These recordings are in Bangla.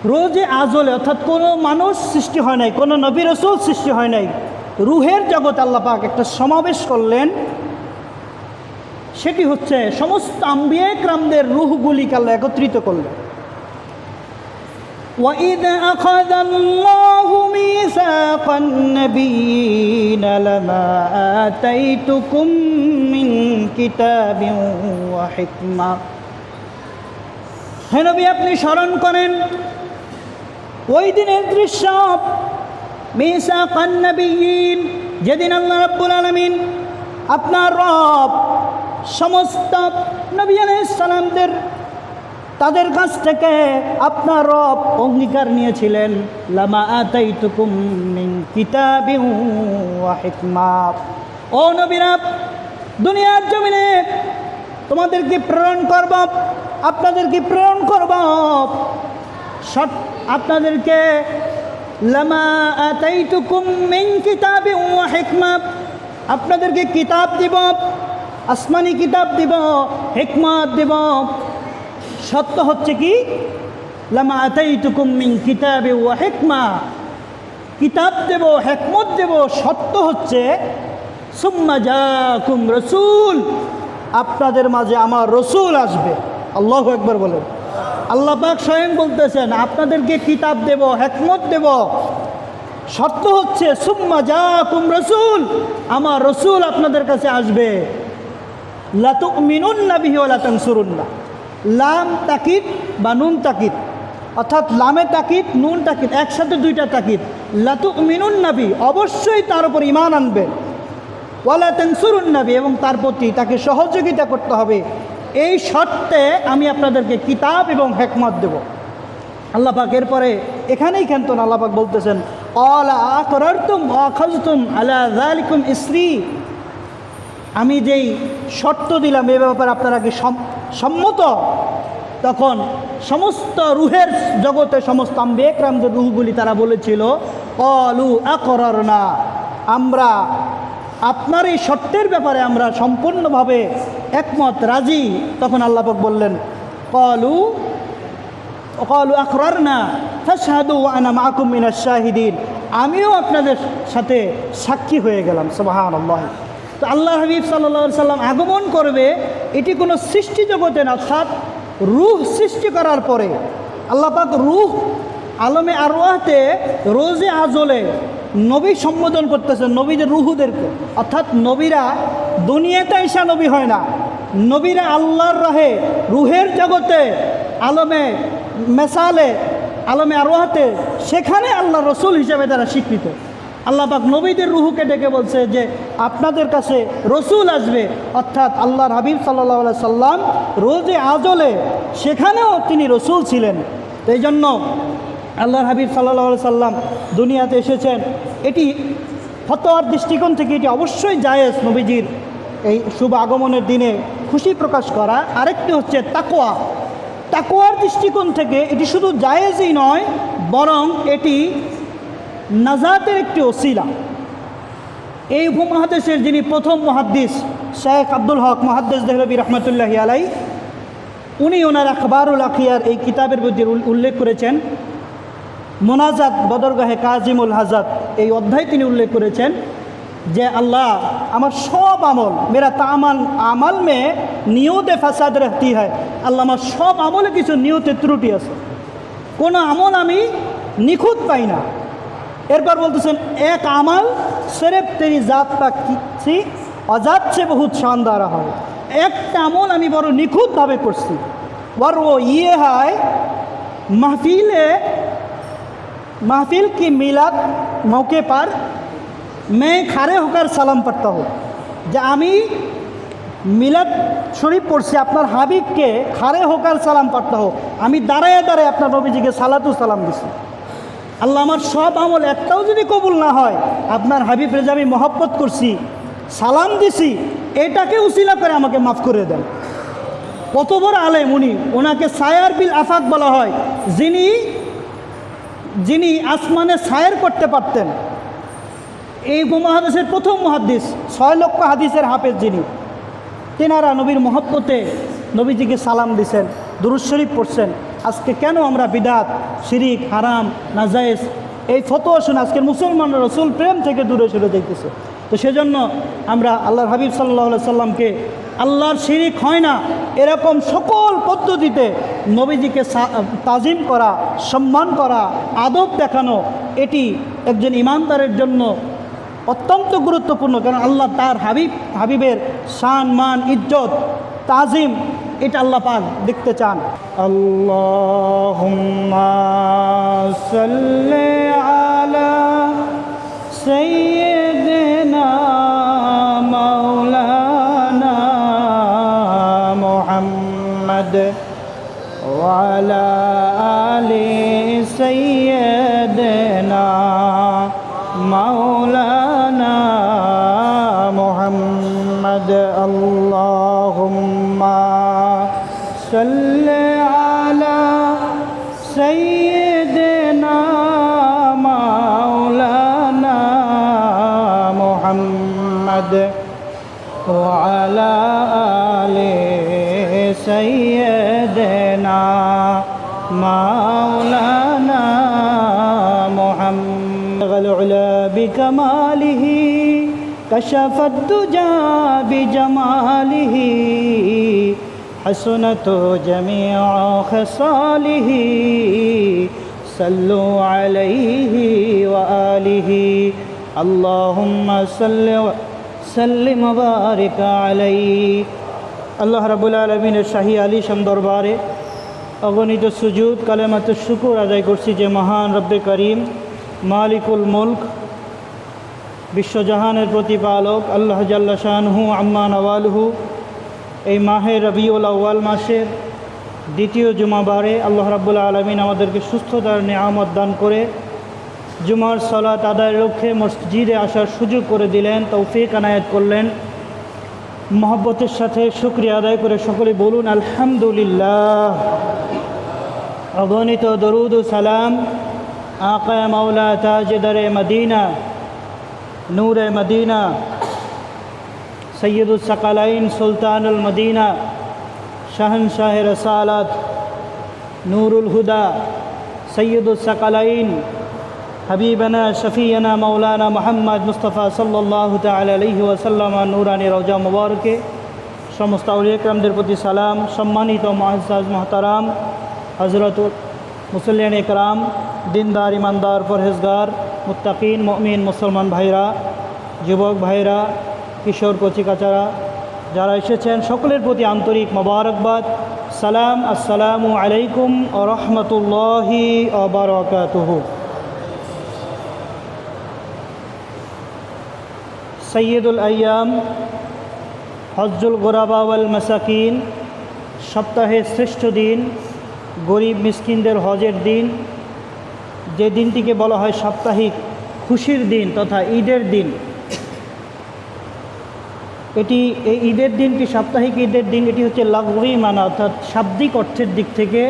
রোজে আজলে অর্থাৎ কোনো মানুষ সৃষ্টি হয় নাই, কোনো নবী রাসূল সৃষ্টি হয় নাই, রুহের জগৎ আল্লাহ পাক একটা সমাবেশ করলেন। সেটি হচ্ছে সমস্ত আম্বিয়া কিরামদের রূহগুলিকে আল্লাহ একত্রিত করলেন। وَإِذْ أَخَذَ اللَّهُ مِيثَاقَ النَّبِيِّينَ لَمَا آتَيْتُكُم مِّن كِتَابٍ وَحِكْمَةٍ। হে নবী, আপনি স্মরণ করেন ওই দিনের দৃশ্য, মিসাকান নবিয়্যিন, যেদিন আল্লাহ রাব্বুল আলামিন আপনার রব সমস্ত নবী আলাইহিস সালামদের তাদের কাছ থেকে আপনার রব অঙ্গীকার নিয়েছিলেন, লামা আতাইতুকুম মিন কিতাবিন ওয়া হিকমাহ। ও নবীরা, দুনিয়ার জমিনে তোমাদেরকে প্রেরণ করব, আপনাদেরকে প্রেরণ করব, আপনাদেরকে লামা আতাইতুকুম মিন কিতাবিন ওয়া হিকমাহ, আপনাদেরকে কিতাব দিব, আসমানি কিতাব দিব, হিকমত দিব। সত্য হচ্ছে কি, লামা আতাইতুকুম মিন কিতাবিন ওয়া হিকমাহ, কিতাব দেব, হিকমত দেব। সত্য হচ্ছে সুম্মা জাকুম রাসূল, আপনাদের মাঝে আমার রসুল আসবে। আল্লাহু আকবার বলেন। আল্লাহ পাক স্বয়ং বলতেছেন আপনাদেরকে কিতাব দেব, হিকমত দেব। শর্ত হচ্ছে সুম্মা জাকুম রাসূল, আমার রসুল আপনাদের কাছে আসবে। লা তুমিনুন্না বিহি ওয়া লা তানসুরুন্না, লাম তাকিদ বা নুন তাকিদ, অর্থাৎ লামে তাকিদ নুন তাকিদ, একসাথে দুইটা তাকিদ। লা তুমিনুন্না বিহি, অবশ্যই তার উপর ঈমান আনবে, ওয়া লা তানসুরুন্না বিহি, এবং তার প্রতি তাকে সহযোগিতা করতে হবে। এই শর্তে আমি আপনাদেরকে কিতাব এবং হিকমত দেব। আল্লাহ পাক এরপরে এখানেই ক্ষান্তন আল্লাহ পাক বলতেছেন, ক্বালা আকরারতুম ওয়া আখাযতুম আলা যালিকুম ইসরি, আমি যেই শর্ত দিলাম এ ব্যাপারে আপনারা কি সম্মত? তখন সমস্ত রুহের জগতে সমস্ত আম্বিয়া কিরামদের রুহগুলি তারা বলেছিল, ক্বালু আকরারনা, আমরা আপনার এই শর্তের ব্যাপারে আমরা সম্পূর্ণভাবে একমত, রাজি। তখন আল্লাহ পাক বললেন, ক্বালু আকরারনা ফাশহাদু ওয়া আনা মাআকুম মিনাশ শাহিদিন, আমিও আপনাদের সাথে সাক্ষী হয়ে গেলাম। সুবহানাল্লাহ। তো আল্লাহ হাবিব সাল্লাল্লাহু আলাইহি সাল্লাম আগমন করবে, এটি কোনো সৃষ্টি জগতে না, অর্থাৎ রূহ সৃষ্টি করার পরে আল্লাহ পাক রূহ আলমে আরওয়াহতে রোজে আজলে নবী সম্বোধন করতেছেন নবীদের রুহুদেরকে। অর্থাৎ নবীরা দুনিয়াতে এসা নবী হয় না, নবীরা আল্লাহর রাহে রুহের জগতে আলমে মেসালে আলমে আরওয়াহতে সেখানে আল্লাহ রসুল হিসেবে তারা স্বীকৃত। আল্লাহ পাক নবীদের রুহুকে ডেকে বলছে যে আপনাদের কাছে রসুল আসবে, অর্থাৎ আল্লাহর হাবিব সাল্লাল্লাহু আলাইহি সাল্লাম রোজে আজলে সেখানেও তিনি রসুল ছিলেন। তো এই জন্য আল্লাহর হাবিব সাল্লাল্লাহু আলাইহি সাল্লাম দুনিয়াতে এসেছেন। এটি ফতোয়ার দৃষ্টিকোণ থেকে এটি অবশ্যই জায়েজ, নবীজির এই শুভ আগমনের দিনে খুশি প্রকাশ করা। আরেকটি হচ্ছে তাকওয়া, তাকওয়ার দৃষ্টিকোণ থেকে এটি শুধু জায়েজই নয়, বরং এটি নাজাতের একটি ওসিলা। এই উপমহাদেশের যিনি প্রথম মুহাদ্দিস শেখ আব্দুল হক মুহাদ্দিস দেহলভী রহমতুল্লাহি আলাই, উনি ওনার আখবারুল আখিয়ার এই কিতাবের মধ্যে উল্লেখ করেছেন, মোনাজাত বদরগাহে কাজিমুল হাজাত এই অধ্যায় তিনি উল্লেখ করেছেন যে আল্লাহ আমার সব আমল, মেরা তামাল আমল মে নিয়তে ফাসাদ রহতি হয়, আল্লাহ আমার সব আমলে কিছু নিয়তে ত্রুটি আছে, কোনো আমল আমি নিখুঁত পাই না। এরপর বলতেছেন এক আমল সির্ফ তেরি জাত পাক কি অজাত সে বহুত শানদার হয়, একটা আমল আমি বড় নিখুঁতভাবে করছি। और वो ये है महफिल की मिलाद मौके पर मैं खड़े होकर सलाम पढ़ता हूँ, যে আমি মিলাদ শরীফ পড়ছি আপনার হাবিবকে খাড়ে হোকার সালাম পড়তে হোক, আমি দাঁড়ায় দাঁড়ায় আপনার নবীজিকে সালাতু সালাম দিছি। আল্লাহ আমার সব আমল একটাও যদি কবুল না হয়, আপনার হাবিব রেজা আমি মহব্বত করছি, সালাম দিছি, এটাকে উসিলা করে আমাকে মাফ করে দেন। কত বড় আলেম উনি, ওনাকে সায়ার বিল আফাক বলা হয়, যিনি আসমানে সায়ের করতে পারতেন। এই উপমহাদেশের প্রথম মুহাদ্দিস, 6 লক্ষ হাদিসের হাফেজ যিনি, তেনারা নবীর মহব্বতে নবীজিকে সালাম দিছেন, দুরূদ শরীফ পড়ছেন। আজকে কেন আমরা বিদাত, শিরিক, হারাম, নাজায়েজ এই ফতোয়া শুনে আজকের মুসলমানরা রসুল প্রেম থেকে দূরে সরে যাইতেছে। তো সেজন্য আমরা আল্লাহর হাবিব সাল্লাল্লাহু আলাইহি সাল্লামকে আল্লাহর শিরিক হয় না এরকম সকল পদ্ধতিতে নবীজিকে তাজিম করা, সম্মান করা, আদব দেখানো, এটি একজন ইমানদারের জন্য অত্যন্ত গুরুত্বপূর্ণ। কারণ আল্লাহ তার হাবিবের শান, মান, ইজ্জত, তাজিম এটা আল্লাহ পাক দেখতে চান। আল্লাহুম্মা সাল্লি আলা সাইয়্যিদিনা মাওলানা মুহাম্মদ ওয়া আলা আলি সাইয়্যিদিনা মাওলানা মুহাম্মদ। আল্লাহুম্মা সাল্লি আলা সাইয়্যিদিনা মাওলানা মুহাম্মদ ওয়া আলা আলি সাইয়্যিদিনা মাওলানা মুহাম্মদ। العلا بكماله كشف الدجى بجماله حسنت جميع خصاله صلوا عليه وآله اللهم صل وسلم وبارك عليه। আল্লাহ রাব্বুল আলামিনের শাহী আলিশান দরবারে অগণিত সুজুদ কালেমাতুশ শুকর আদায় করছি যে মহান রব্বে করিম মালিকুল মুলক বিশ্বজাহানের প্রতিপালক আল্লাহ জাল্লা শানহু আম্মা নওয়ালহু এই মাহে রবিউল আউয়াল মাসের দ্বিতীয় জুমাবারে আল্লাহ রাব্বুল আলামিন আমাদেরকে সুস্থতার নিয়ামত দান করে জুমার সালাত আদায়ের লক্ষ্যে মসজিদে আসার সুযোগ করে দিলেন, তৌফিক আনায়াত করলেন। মহব্বতের সাথে শুকরিয়া আদায় করে সকলে বলুন আলহামদুলিল্লাহ। অগণিত দরুদ ও সালাম আকা মাওলা তাজদারে মদিনা নূরে মদিনা সৈয়দুস সাকালাইন সুলতানুল মদিনা শাহনশাহ রসালাত নূরুল হুদা সৈয়দুস সাকালাইন হাবিবানা শফিয়ানা মৌলানা মোহাম্মদ মুস্তফা সাল্লাল্লাহু তাআলা আলাইহি ওয়াসাল্লাম নূরানি রওজা মুবারকে সমস্ত আউলিয়া কিরামদের প্রতি সালাম। সম্মানিত মুআজ্জাজ মুহতারাম হযরত মুসল্লিয়ান ইকরাম, দিনদার, ইমানদার, পরহেজগার, মুত্তাকিন, মুমিন মুসলমান ভাইরা, যুবক ভাইরা, কিশোর কচিকাচারা যারা এসেছেন সকলের প্রতি আন্তরিক মোবারকবাদ, সালাম। আসসালামু আলাইকুম ওয়া রাহমাতুল্লাহি ওয়া বারাকাতুহু। সৈয়দুল আইয়াম হজ্জুল গুরাবা ওয়াল মাসাকিন, সপ্তাহের শ্রেষ্ঠ দিন, গরিব মিসকিনদের হজের দিন, যে দিনটিকে বলা হয় সাপ্তাহিক খুশির দিন তথা ঈদের দিন। এই ঈদের দিনটি সাপ্তাহিক ঈদের দিন। এটি হচ্ছে লাগবি মানা, অর্থাৎ শাব্দিক অর্থের দিক থেকে,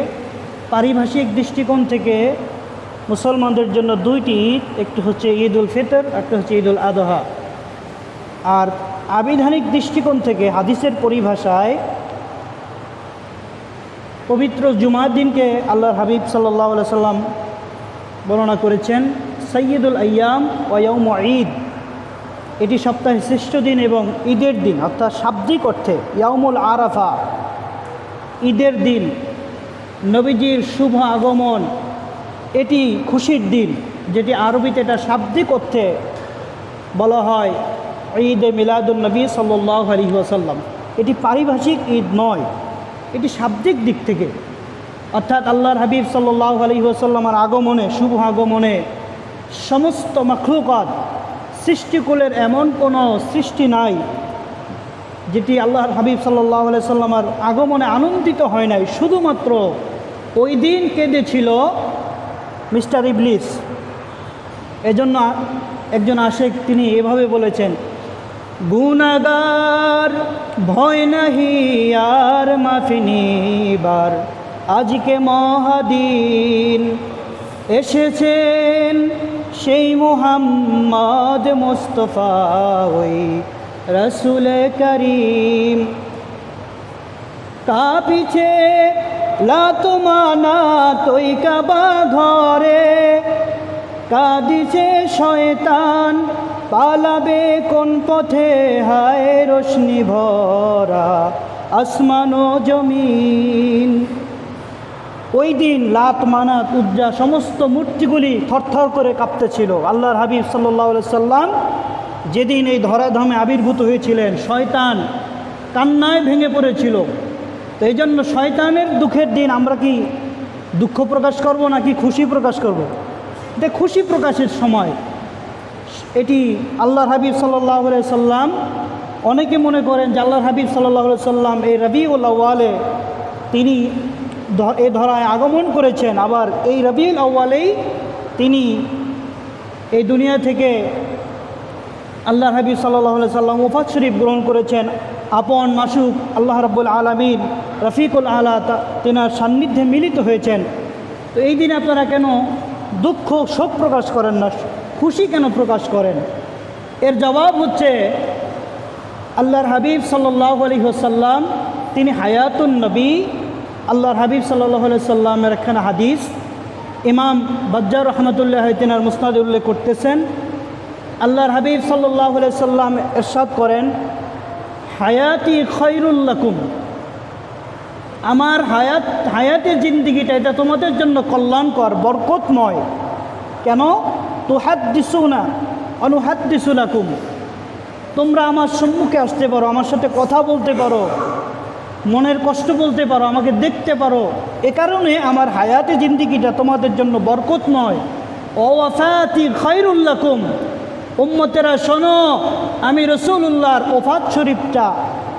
পারিভাষিক দৃষ্টিকোণ থেকে মুসলমানদের জন্য দুইটি ঈদ, একটি হচ্ছে ঈদ উল ফিতর, একটা হচ্ছে ঈদ উল আদহা। আর আবিধানিক দৃষ্টিকোণ থেকে হাদিসের পরিভাষায় পবিত্র জুমার দিনকে আল্লাহর হাবিব সাল্লাল্লাহু আলাইহি সাল্লাম বর্ণনা করেছেন সৈয়দুল আইয়াম ওয়া ইয়াউম ঈদ। এটি সপ্তাহের শ্রেষ্ঠ দিন এবং ঈদের দিন, অর্থাৎ শাব্দিক অর্থে ইয়াউমুল আরাফা, ঈদের দিন, নবীজির শুভ আগমন, এটি খুশির দিন, যেটি আরবিতে এটা শাব্দিক অর্থে বলা হয় ঈদে মিলাদুন নবী সাল্লাল্লাহু আলাইহি ওয়াসাল্লাম। এটি পারিভাষিক ঈদ নয়, এটি শাব্দিক দিক থেকে, অর্থাৎ আল্লাহর হাবিব সাল্লাল্লাহু আলাইহি ওয়াসাল্লামের আগমনে, শুভ আগমনে সমস্ত মাখলুকাত, সৃষ্টিকুলের এমন কোনো সৃষ্টি নাই যেটি আল্লাহর হাবিব সাল্লাল্লাহু আলাইহি ওয়াসাল্লামের আগমনে আনন্দিত হয় নাই। শুধুমাত্র ওই দিন কেঁদেছিল মিস্টার ইবলিস। এজন্য একজন আশেক তিনি এভাবে বলেছেন, গুনাহগার ভয় নাহি আর মাফি নিবার, আজকে মহাদিন এসেছেন সেই মুহাম্মদ মুস্তফা ওই রাসূল করিম। কাঁপিছে লাতুমানা তৈ কাবা ঘরে, কাঁদিছে শয়তান পালাবে কোন পথে, হায় রোশনি ভরা আসমান ও জমিন। ওই দিন লাত মানাত উজ্জা সমস্ত মূর্তিগুলি থরথর করে কাঁপতেছিল। আল্লাহর হাবিব সাল্লাল্লাহু আলাইহি সাল্লাম যেদিন এই ধরাধামে আবির্ভূত হয়েছিলেন, শয়তান কান্নায় ভেঙে পড়েছিল। তো এই জন্য শয়তানের দুঃখের দিন আমরা কি দুঃখ প্রকাশ করব নাকি খুশি প্রকাশ করব? এটা খুশি প্রকাশের সময়। এটি আল্লাহর হাবিব সাল্লাল্লাহু আলাইহি সাল্লাম, অনেকে মনে করেন যে আল্লাহর হাবিব সাল্লাল্লাহু আলাইহি সাল্লাম এই রবিউল আউয়ালে তিনি এ ধরায় আগমন করেছেন, আবার এই রবিউল আউয়ালেই তিনি এই দুনিয়া থেকে আল্লাহর হাবিব সাল্লাল্লাহু আলাইহি সাল্লাম ওফাত শরীফ গ্রহণ করেছেন। আপন মাসুক আল্লাহ রাব্বুল আলামিন রফিকুল আলা তেনার সান্নিধ্যে মিলিত হয়েছেন। তো এই দিন আপনারা কেন দুঃখ শোক প্রকাশ করেন না, খুশি কেন প্রকাশ করেন? এর জবাব হচ্ছে আল্লাহর হাবিব সাল্লাল্লাহু আলাইহি ওয়াসাল্লাম তিনি হায়াতুন নবী। আল্লাহর হাবিব সাল্লাল্লাহু আলাইহি সাল্লামের একখানা হাদিস ইমাম বাজ্জার রহমতুল্লাহ তেনার মুসনাদে উল্লেখ করতেছেন। আল্লাহর হাবিব সাল্লাল্লাহু আলাইহি সাল্লাম ইরশাদ করেন, হায়াতি খৈরুল লাকুম, আমার হায়াতের জিন্দিগিটা এটা তোমাদের জন্য কল্যাণকর, বরকতময়। কেন? তুহাদ্দিসুনা অনুহাদ্দিসু লাকুম, তোমরা আমার সম্মুখে আসতে পারো, আমার সাথে কথা বলতে পারো, মনের কষ্ট বলতে পারো, আমাকে দেখতে পারো। এ কারণে আমার হায়াতে জিন্দিগিটা তোমাদের জন্য বরকতময়। ও ওয়াফাতি খৈরুল লাকুম, উম্মতেরা শোনো, আমি রসুল্লাহর ওফাত শরীফটা,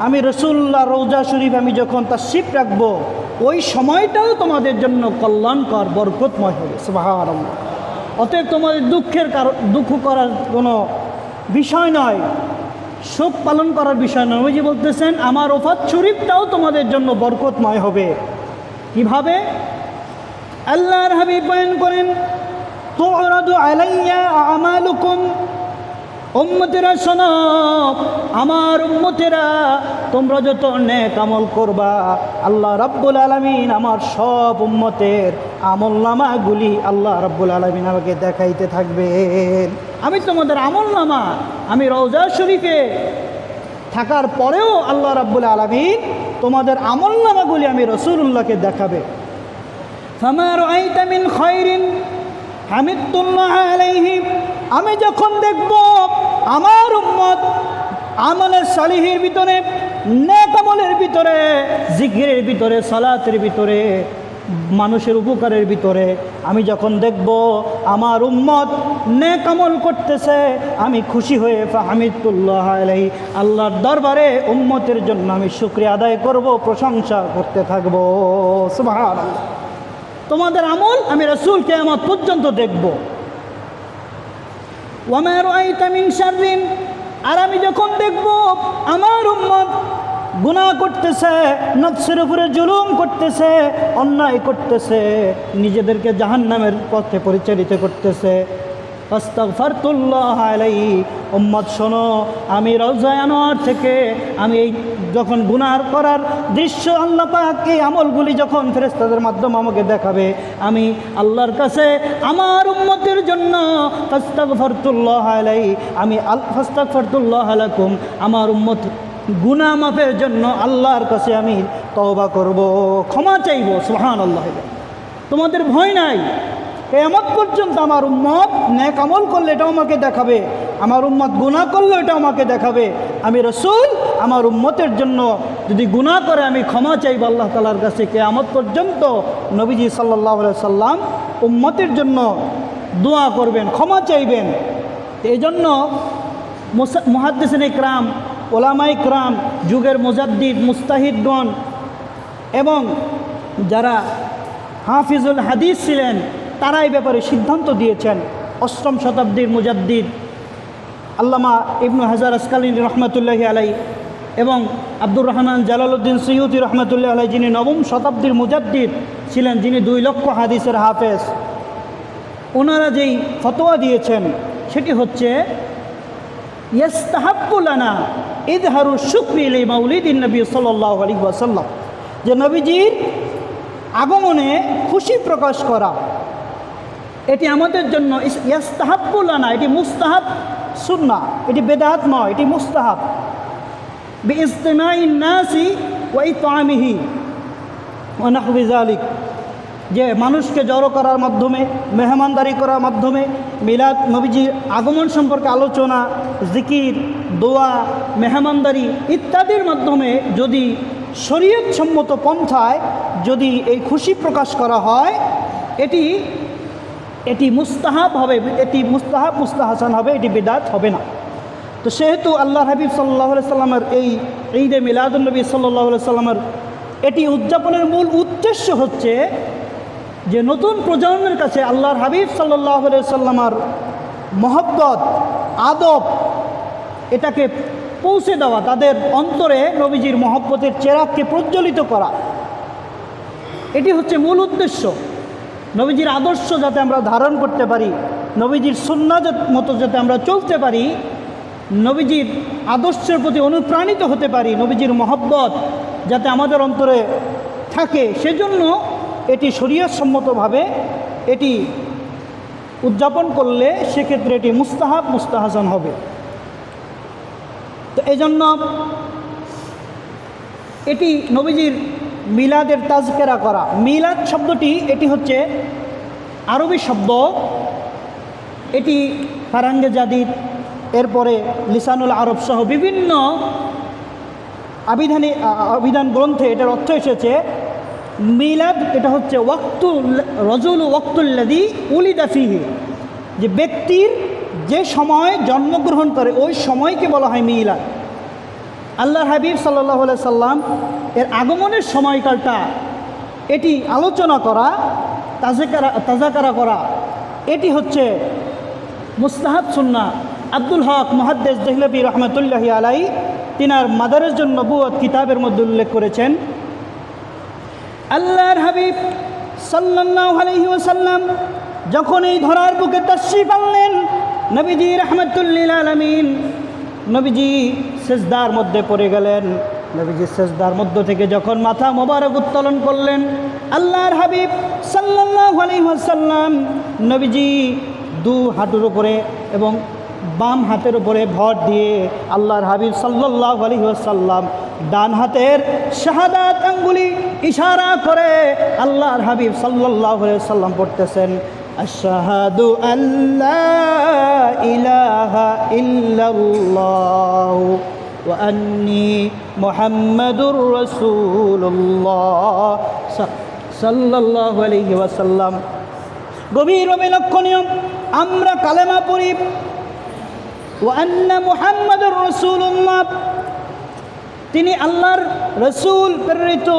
আমি রসুল্লাহ রওজা শরীফ আমি যখন তাশরীফ রাখবো, ওই সময়টাও তোমাদের জন্য কল্যাণকর, বরকতময় হবে। সুবহানাল্লাহ। অতএব তোমাদের দুঃখ করার কোনো বিষয় নয়, শোক পালন করার বিষয় নয়। ওই যে বলতেছেন আমার ওফাত শরীফটাও তোমাদের জন্য বরকতময় হবে। কিভাবে? আল্লাহর হাবিব বয়ান করেন, তুরাদু আলাইয়া আমালুকুম, উম্মতেরা শোনো, আমার উম্মতেরা তোমরা যত নেক আমল করবা, আল্লাহ রাব্বুল আলামিন আমার সব উম্মতের আমলনামাগুলি আল্লাহ রাব্বুল আলামিন আমাকে দেখাইতে থাকবেন। আমি তোমাদের আমলনামা, আমি রওজা শরীফে থাকার পরেও আল্লাহ রাব্বুল আলামিন তোমাদের আমলনামাগুলি আমি রাসূলুল্লাহকে দেখাবে। ফামা রাআইতা মিন খায়রিন হামিদুল্লাহ আলাইহি, আমি যখন দেখব আমার উম্মত আমলের সালিহের ভিতরে, নেক আমলের ভিতরে, জিকিরের ভিতরে, সালাতের ভিতরে, মানুষের উপকারের ভিতরে, আমি যখন দেখব আমার উম্মত নেক আমল করতেছে, আমি খুশি হয়ে ফাহামিদুল্লাহ আলাইহি, আল্লাহর দরবারে উম্মতের জন্য আমি শুকরিয়া আদায় করব, প্রশংসা করতে থাকব। সুবহানাল্লাহ। তোমাদের আমল আমি রাসূল কিয়ামত পর্যন্ত দেখব। ওয়ামা রাআইতা মিন শাররিন, আর আমি যখন দেখব আমার উম্মত গুনাহ করতেছে, নফসের উপরে জুলুম করতেছে, অন্যায় করতেছে, নিজেদেরকে জাহান্নামের পথে পরিচালিত করতেছে, আস্তাগফারতুল্লাহ আলাইহি, উম্মত শোনো, আমি রওজা আনোয়ার থেকে আমি এই যখন গুনাহ করার দৃশ্য আল্লাহ পাক এই আমলগুলি যখন ফেরেশতাদের মাধ্যমে আমাকে দেখাবে, আমি আল্লাহর কাছে আমার উম্মতের জন্য আস্তাগফারতুল্লাহ আলাইহি, আমি আস্তাগফারতুল্লাহ লাকুম, আমার উম্মত গুনাহ মাফের জন্য আল্লাহর কাছে আমি তওবা করব, ক্ষমা চাইব। সুবহানাল্লাহ। তোমাদের ভয় নাই, কিয়ামত পর্যন্ত আমার উম্মত নেক আমল করলে এটাও আমাকে দেখাবে, আমার উম্মত গুনাহ করলে এটাও আমাকে দেখাবে। আমি রাসূল আমার উম্মতের জন্য যদি গুনাহ করে আমি ক্ষমা চাইব আল্লাহ তাআলার কাছে। কিয়ামত পর্যন্ত নবীজি সাল্লাল্লাহু আলাইহি সাল্লাম উম্মতের জন্য দোয়া করবেন, ক্ষমা চাইবেন। এই জন্য মুহাদ্দিসিন ইকরাম, ওলামা ইকরাম, যুগের মুজাদ্দিদ, মুস্তাহিদগণ এবং যারা হাফিজুল হাদিস ছিলেন তারা এই ব্যাপারে সিদ্ধান্ত দিয়েছেন। 8ম শতাব্দীর মুজাদ্দিদ আল্লামা ইবনু হাজার আসকালানী রহমতুল্লাহি আলাইহি এবং আব্দুর রহমান জালালউদ্দিন সুয়ুতি রহমতুল্লাহি আলাইহি, যিনি 9ম শতাব্দীর মুজাদ্দিদ ছিলেন, যিনি 2 লক্ষ হাদিসের হাফেজ, ওনারা যেই ফতোয়া দিয়েছেন সেটি হচ্ছে ইস্তাহাব্বু লানা ইযহারু শুকরি লি মাউলিদিন নবী সাল্লাল্লাহু আলাইহি ওয়াসাল্লাম, যে নবীজির আগমনে খুশি প্রকাশ করা, এটি আমাদের জন্য ইস্তাহাব্বুল না, এটি মুস্তাহাব সুন্নাহ, এটি বেদাত নয়, এটি মুস্তাহাব। বিইজতিমাইন নাসি ওয়া ইতআমিহি ওয়া নাহবি যালিক, যে মানুষকে জড়ো করার মাধ্যমে, মেহমানদারি করার মাধ্যমে, মিলাদ নবীজির আগমন সম্পর্কে আলোচনা, জিকির, দোয়া, মেহমানদারি ইত্যাদির মাধ্যমে যদি শরীয়তসম্মত পন্থায় যদি এই খুশি প্রকাশ করা হয়, এটি মুস্তাহাব হবে, এটি মুস্তাহাব মুস্তাহাসান হবে, এটি বিদআত হবে না। তো সেহেতু আল্লাহ হাবিব সাল্লাল্লাহু আলাইহি সাল্লামের এই ঈদে মিলাদুন্নবী সাল্লাল্লাহু আলাইহি সাল্লামের এটি উদযাপনের মূল উদ্দেশ্য হচ্ছে যে নতুন প্রজন্মের কাছে আল্লাহর হাবিব সাল্লাল্লাহু আলাইহি সাল্লামের মহব্বত, আদব এটাকে পৌঁছে দেওয়া, তাদের অন্তরে নবীজির মহব্বতের চেরাগকে প্রজ্বলিত করা, এটি হচ্ছে মূল উদ্দেশ্য। নবীজির আদর্শ যাতে আমরা ধারণ করতে পারি, নবীজির সুন্নাহ মতো যাতে আমরা চলতে পারি, নবীজির আদর্শের প্রতি অনুপ্রাণিত হতে পারি, নবীজির মহব্বত যাতে আমাদের অন্তরে থাকে, সেজন্য এটি শরীয়তসম্মতভাবে এটি উদযাপন করলে সেক্ষেত্রে এটি মুস্তাহাব মুস্তাহাসান হবে। তো এই জন্য এটি নবীজির মিলাদের তাজকেরা করা। মিলাদ শব্দটি এটি হচ্ছে আরবি শব্দ, এটি ফারাঙ্গে জাদিদ, এরপরে লিসানুল আরব সহ বিভিন্ন অভিধান গ্রন্থে এটার অর্থ এসেছে। মিলাদ এটা হচ্ছে রজুল ওয়াক্তুল্লাযী উলিদা ফীহি, যে ব্যক্তির যে সময় জন্মগ্রহণ করে ওই সময়কে বলা হয় মিলাদ। আল্লাহর হাবিব সাল্লাল্লাহু আলাইহি সাল্লাম এর আগমনের সময়কালটা এটি আলোচনা করা, তাজাকারা করা, এটি হচ্ছে মুস্তাহাব সুন্নাহ। আব্দুল হক মুহাদ্দিস দেহলভী রহমতুল্লাহি আলাইহি তিনার মাদারেজুন নবুওয়াত কিতাবের মধ্যে উল্লেখ করেছেন, আল্লাহর হাবিব সাল্লাল্লাহু আলাইহি ওয়াসাল্লাম যখন এই ধরার বুকে তাশরীফ আনলেন, নবীজি রাহমাতুল লিল আলামিন, নবীজি সিজদার মধ্যে পড়ে গেলেন। নবীজি সিজদার মধ্য থেকে যখন মাথা মোবারক উত্তোলন করলেন, আল্লাহর হাবিব সাল্লাল্লাহু আলাইহি ওয়াসাল্লাম নবীজি দু হাঁটুর উপরে এবং বাম হাতের উপরে ভর দিয়ে আল্লাহর হাবিব সাল্লাল্লাহু আলাইহি ওয়াসাল্লাম ডান হাতের শাহাদাত আঙ্গুলি ইশারা করে আল্লাহর হাবিব সাল্লাল্লাহু আলাইহি ওয়াসাল্লাম পড়তেছেন, আশহাদু আল্লা ইলাহা ইল্লাল্লাহু ওয়া আন্নী মুহাম্মাদুর রাসূলুল্লাহ সাল্লাল্লাহু আলাইহি ওয়াসাল্লাম। গভীরভাবে লক্ষণীয়, আমরা কালেমা পড়ি ওয়া আন্না মুহাম্মাদুর রাসূলুল্লাহ, তিনি আল্লাহর রসুল, প্রেরিত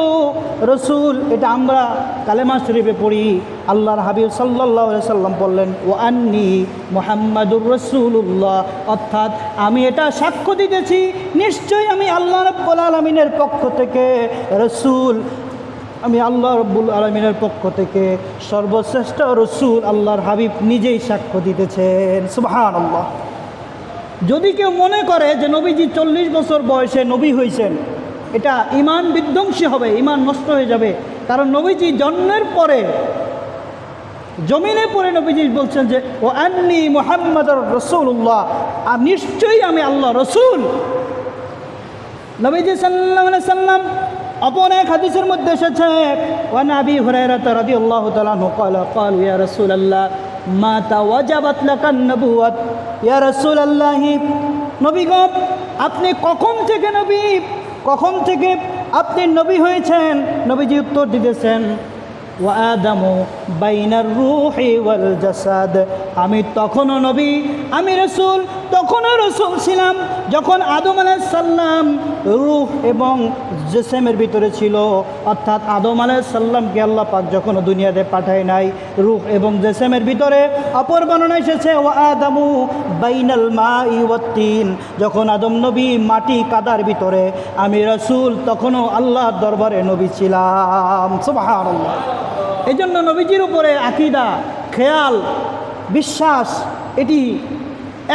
রসুল, এটা আমরা কালেমা শরীফে পড়ি। আল্লাহর হাবিব সাল্লাল্লাহু আলাইহি সাল্লাম বললেন ওয়া আন্নী মুহাম্মাদুর রাসূলুল্লাহ, অর্থাৎ আমি এটা সাক্ষ্য দিতেছি নিশ্চয়ই আমি আল্লাহ রাব্বুল আলামিনের পক্ষ থেকে রসুল, আমি আল্লাহ রাব্বুল আলামিনের পক্ষ থেকে সর্বশ্রেষ্ঠ রসুল। আল্লাহর হাবিব নিজেই সাক্ষ্য দিতেছেন, সুবহানাল্লাহ। যদি কেউ মনে করে যে নবীজি 40 বছর বয়সে নবী হয়েছেন, এটা ঈমান বিধ্বংসী হবে, ঈমান নষ্ট হয়ে যাবে। কারণ নবীজি জন্মের পরে জমিনে পড়ে নবীজি বলছেন যে ও আন্নী মুহাম্মাদুর রাসূলুল্লাহ, আর নিশ্চয়ই আমি আল্লাহ রসুল। নবীজি সাল্লাল্লাহু আলাইহি সাল্লাম অপর এক হাদিসের মধ্যে এসেছে, ওয়ান আবি হুরায়রা রাদিয়াল্লাহু তাআলা আনহু ক্বালু ইয়া রাসূলুল্লাহ মা তাওয়াজাবাত লাকান নবুওয়াত, ইয়া রাসূলুল্লাহ, নবী গো আপনি কখন থেকে নবী, কখন থেকে আপনি নবী হয়েছেন? নবীজি উত্তর দিতেছেন ওয়া আদামু বাইনার রূহি ওয়াল জাসাদ, আমি তখনও নবী, আমি রসুল, তখনও রসুল ছিলাম যখন আদম আলাইহিস সালাম রূহ এবং জিসমের ভিতরে ছিল। অর্থাৎ আদম আলাইহিস সালামকে আল্লাহ পাক যখন দুনিয়াতে পাঠায় নাই, রূহ এবং জিসমের ভিতরে। অপর বর্ণনা এসেছে ওয়া আদামু বাইনাল মাই ওয়াত তিন, যখন আদম নবী মাটি কাদার ভিতরে, আমি রসুল তখনও আল্লাহর দরবারে নবী ছিলাম, সুবহানাল্লাহ। এই জন্য নবীজির উপরে আকীদা, খেয়াল, বিশ্বাস এটি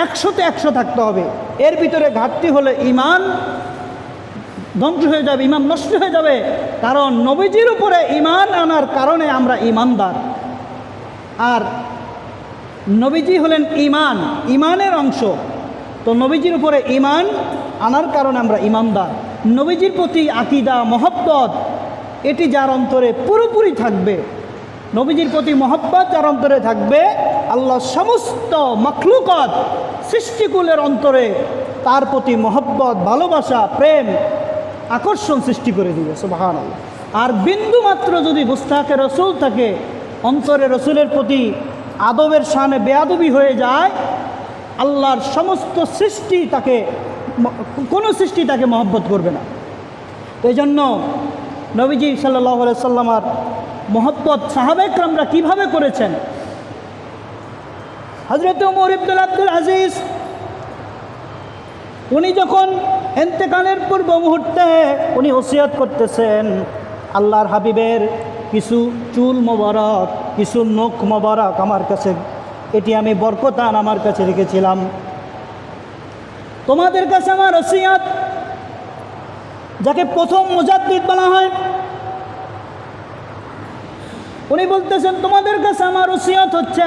100-তে 100 থাকতে হবে। এর ভিতরে ঘাটতি হলে ঈমান ধ্বংস হয়ে যাবে, ইমান নষ্ট হয়ে যাবে। কারণ নবীজির উপরে ইমান আনার কারণে আমরা ইমানদার। আর নবীজি হলেন ইমানের অংশ। তো নবীজির উপরে ইমান আনার কারণে আমরা ইমানদার। নবীজির প্রতি আকীদা মহব্বত এটি যার অন্তরে পুরোপুরি থাকবে, নবীজির প্রতি মহব্বত যার অন্তরে থাকবে, আল্লাহ সমস্ত মখলুকাত সৃষ্টিকুলের অন্তরে তার প্রতি মহব্বত, ভালোবাসা, প্রেম, আকর্ষণ সৃষ্টি করে দিবে। সুবহানাল্লাহ। আর বিন্দু মাত্র যদি গুস্তাখে রসুল থাকে, অন্তরে রসুলের প্রতি আদবের শানে বেয়াদবি হয়ে যায়, আল্লাহর সমস্ত সৃষ্টি তাকে, কোনো সৃষ্টি তাকে মহব্বত করবে না। এই জন্য নবীজি সাল্লাল্লাহু আলাইহি সাল্লামের মহব্বত সাহাবায়ে কেরামরা কীভাবে করেছেন। হযরত ওমর ইবনে আব্দুল আজিজ উনি যখন ইন্তেকালের পূর্ব মুহূর্তে উনি ওসিয়ত করতেছেন, আল্লাহর হাবিবের কিছু চুল মোবারক, কিছু নখ মোবারক আমার কাছে, এটি আমি বরকতান আমার কাছে রেখেছিলাম, তোমাদের কাছে আমার ওসিয়ত। যাকে প্রথম মুজাদ্দিদ বলা হয়, উনি বলতেছেন তোমাদের কাছে আমার ওসিয়ত হচ্ছে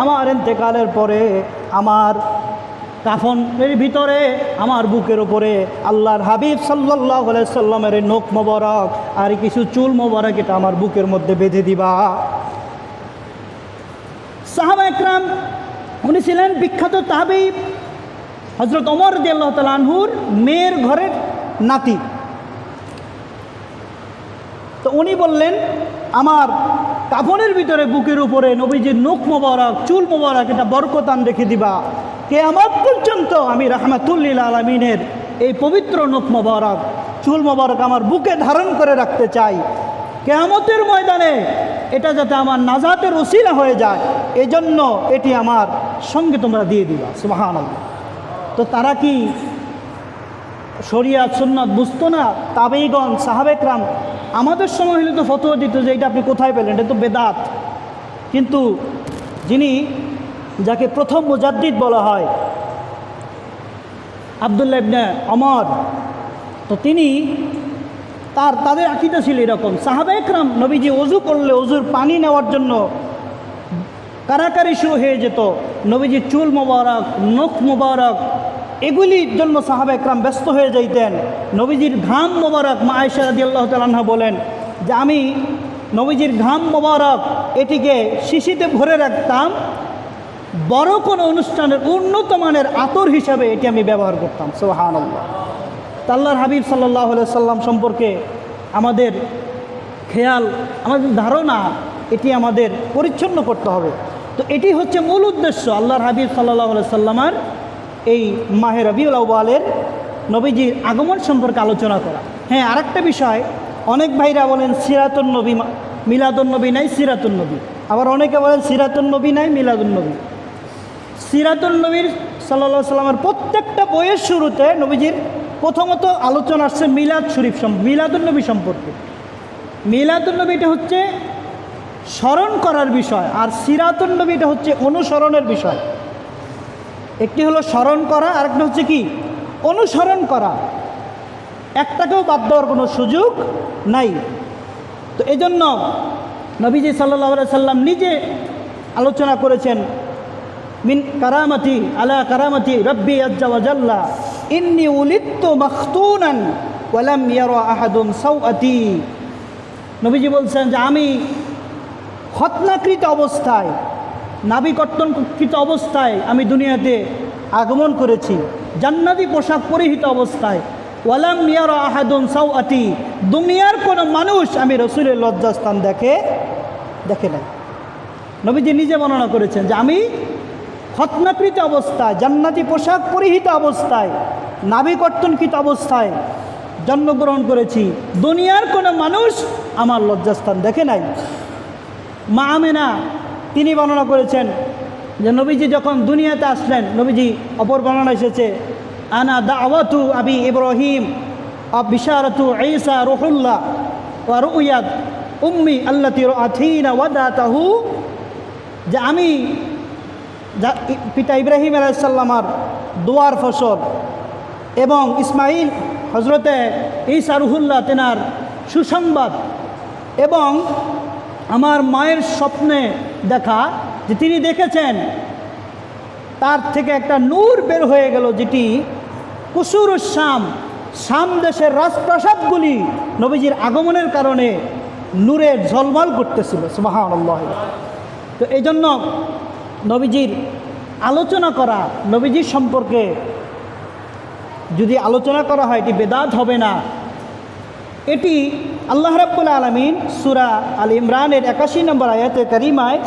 আমার ইন্তেকালের পরে আমার কাফনের ভিতরে, আমার বুকের উপরে আল্লাহর হাবিব সাল্লাল্লাহু আলাইহি সাল্লামের নখ মোবারক আর কিছু চুল মোবারক এটা আমার বুকের মধ্যে বেঁধে দিবা। সাহাবায়ে কেরাম, উনি ছিলেন বিখ্যাত তাহাবী হযরত ওমর রাদিয়াল্লাহু তাআলা আনহুর মেয়ের ঘরের নাতি। তো উনি বললেন আমার কাফনের ভিতরে বুকের উপরে নবীজির নখ মোবারক, চুল মোবারক এটা বরকতান রেখে দিবা, কিয়ামত পর্যন্ত আমি রাহমাতুল লিল আলামিনের এই পবিত্র নখ মোবারক, চুল মোবারক আমার বুকে ধারণ করে রাখতে চাই। কিয়ামতের ময়দানে এটা যাতে আমার নাজাতের ওসিলা হয়ে যায়, এজন্য এটি আমার সঙ্গে তোমরা দিয়ে দিবা। সুবহানাল্লাহ। তো তারা কি শরিয়াত সুন্নাত বুঝতো না? তাবেঈগণ, সাহাবায়ে কেরাম আমাদের সময় হলে তো ফতোয়া দিত যে এটা আপনি কোথায় পেলেন, এটা তো বেদাত। কিন্তু যাকে প্রথম মুজাদ্দিদ বলা হয় আব্দুল্লাহ ইবনে ওমর, তো তাদের আকীদা ছিল এরকম। সাহাবায়ে কেরাম নবীজি ওযু করলে ওযুর পানি নেওয়ার জন্য কারাকারি শুরু হয়ে যেত, নবীজির চুল মোবারক, নখ মোবারক এগুলির জন্য সাহাবায়ে কেরাম ব্যস্ত হয়ে যাইতেন। নবীজির ঘাম মোবারক, মা আয়েশা রাদিয়াল্লাহু তাআলা আনহা বলেন যে আমি নবীজির ঘাম মোবারক এটিকে শিশিতে ভরে রাখতাম, বড় কোনো অনুষ্ঠানের উন্নত মানের আতর হিসাবে এটি আমি ব্যবহার করতাম। সুবহানাল্লাহ। আল্লাহর হাবিব সাল্লাল্লাহু আলাইহি সাল্লাম সম্পর্কে আমাদের খেয়াল, আমাদের ধারণা এটি আমাদের পরিচ্ছন্ন করতে হবে। তো এটি হচ্ছে মূল উদ্দেশ্য আল্লাহর হাবিব সাল্লাল্লাহু আলাইহি সাল্লামের এই মাহে রবিউল আউয়ালের নবীজির আগমন সম্পর্কে আলোচনা করা। হ্যাঁ, আরেকটা বিষয়, অনেক ভাইরা বলেন সিরাতুন নবী, মিলাদুন নবী নাই, সিরাতুন নবী। আবার অনেকে বলেন সিরাতুন নবী নাই, মিলাদুন নবী। সিরাতুন নবীর সাল্লাল্লাহু আলাইহি সাল্লামের প্রত্যেকটা বইয়ের শুরুতে নবীজির প্রথমত আলোচনা আসছে মিলাদ শরীফ, মিলাদুন নবী সম্পর্কে। মিলাদুন নবী এটা হচ্ছে স্মরণ করার বিষয়, আর সিরাতুন নবী এটা হচ্ছে অনুসরণের বিষয়। একটি হলো স্মরণ করা, আরেকটা হচ্ছে কি অনুসরণ করা। একটাকেও বাদ দেওয়ার কোনো সুযোগ নাই। তো এই জন্য নবীজি সাল্লাল্লাহু আলাইহি সাল্লাম নিজে আলোচনা করেছেন, মিন কারামাতি আলা কারামাতি রব্বি আজ্জা ওয়া জাল্লা ইন্নী উলিদতু মাখতুনান ওয়া লাম ইয়ারা আহাদুন সাওআতি। নবীজি বলছেন যে আমি খতনাকৃত অবস্থায়, নাভি কর্তনকৃত অবস্থায় আমি দুনিয়াতে আগমন করেছি, জান্নাতি পোশাক পরিহিত অবস্থায়। ওয়ালাম ইয়ারা আহাদুন সাওআতি, দুনিয়ার কোনো মানুষ আমি রসুলের লজ্জাস্থান দেখে নাই। নবীজি নিজে বর্ণনা করেছেন যে আমি খতনাকৃত অবস্থায়, জান্নাতি পোশাক পরিহিত অবস্থায়, নাভি কর্তনকৃত অবস্থায় জন্মগ্রহণ করেছি, দুনিয়ার কোনো মানুষ আমার লজ্জাস্থান দেখে নাই। মা আমেনা তিনি বর্ণনা করেছেন যে নবীজি যখন দুনিয়াতে আসলেন, নবীজি অপর বর্ণনা এসেছে আনা দাওয়াতু আবি ইব্রাহিম বিশারাতু ঈসা রুহুল্লাহ ওয়া রুয়াত উম্মি আল্লাতী রাআতিনা ওয়াদাতাহু, যে আমি পিতা ইব্রাহিম আলাইহিস সালামের দোয়ার ফসল এবং ইসমাইল হজরতে ঈসা রুহুল্লাহ তেনার সুসংবাদ এবং আমার মায়ের স্বপ্নে দেখা যে তিনি দেখেছেন তার থেকে একটা নূর বের হয়ে গেল, যেটি কুসুর শাম দেশের রাজপ্রাসাদগুলি নবীজির আগমনের কারণে নূরে ঝলমল করতেছিল। সুবহানাল্লাহ। তো এই জন্য নবীজির আলোচনা করা, নবীজির সম্পর্কে যদি আলোচনা করা হয় এটি বেদাত হবে না। এটি আল্লাহ রাব্বুল আলামিন সূরা আল ইমরানের 81 নম্বর আয়াতে কারিমায়